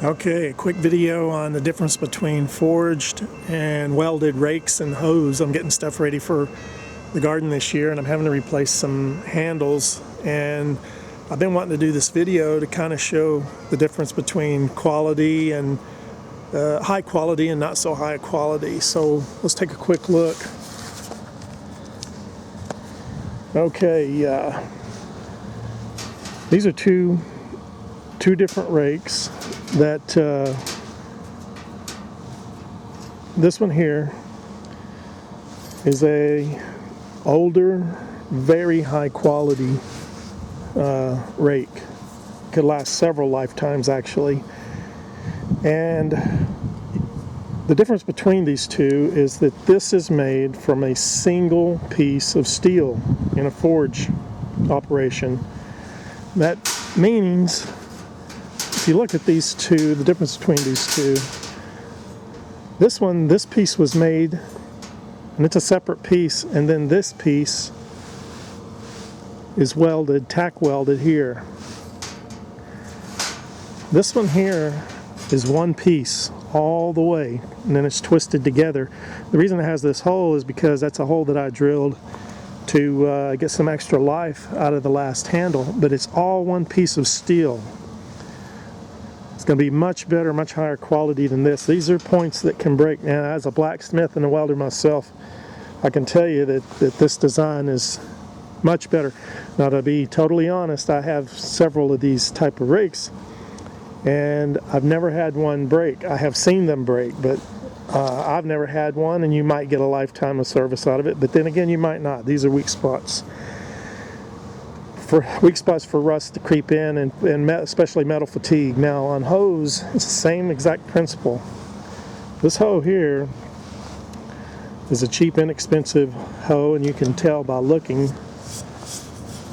Okay, a quick video on the difference between forged and welded rakes and hoes. I'm getting stuff ready for the garden this year, and I'm having to replace some handles, and I've been wanting to do this video to kind of show the difference between quality and high quality and not so high quality. So let's take a quick look. Okay, these are two different rakes that this one here is a older, very high quality rake. Could last several lifetimes actually. And the difference between these two is that this is made from a single piece of steel in a forge operation. That means if you look at these two, the difference between these two, this piece was made, and it's a separate piece, and then this piece is welded, tack welded here. This one here is one piece all the way, and then it's twisted together. The reason it has this hole is because that's a hole that I drilled to get some extra life out of the last handle, but it's all one piece of steel. It's going to be much better, much higher quality than this. These are points that can break. Now, as a blacksmith and a welder myself, I can tell you that this design is much better. Now, to be totally honest, I have several of these type of rakes, and I've never had one break. I have seen them break, but I've never had one, and you might get a lifetime of service out of it, but then again, you might not. These are weak spots. Weak spots for rust to creep in, and especially metal fatigue. Now on hoes, it's the same exact principle. This hoe here is a cheap, inexpensive hoe, and you can tell by looking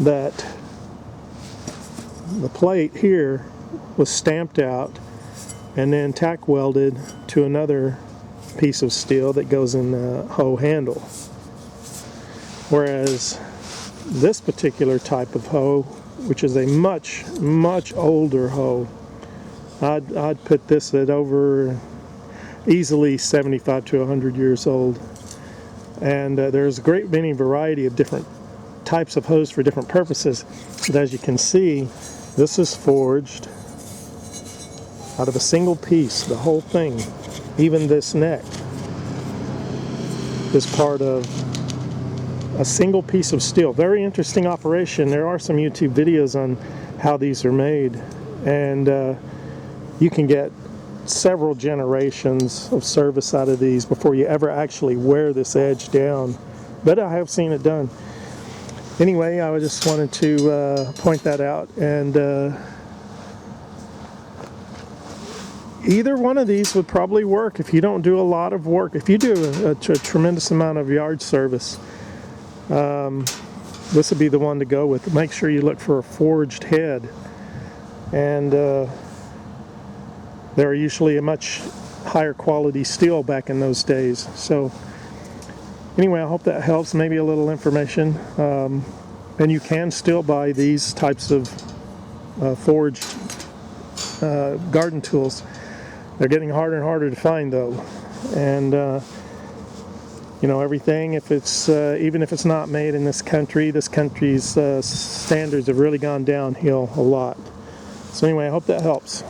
that the plate here was stamped out and then tack welded to another piece of steel that goes in the hoe handle. Whereas this particular type of hoe, which is a much older hoe, I'd put this at over easily 75 to 100 years old. And there's a great many variety of different types of hoes for different purposes. But as you can see, this is forged out of a single piece, the whole thing. Even this neck is part of a single piece of steel. Very interesting operation. There are some YouTube videos on how these are made, and you can get several generations of service out of these before you ever actually wear this edge down, but I have seen it done. Anyway, I just wanted to point that out, and either one of these would probably work if you don't do a lot of work. If you do a tremendous amount of yard service, this would be the one to go with. Make sure you look for a forged head, and they're usually a much higher quality steel back in those days. So anyway, I hope that helps, maybe a little information. And you can still buy these types of forged garden tools. They're getting harder and harder to find though, and you know, everything, if it's even if it's not made in this country's standards have really gone downhill a lot. So anyway, I hope that helps.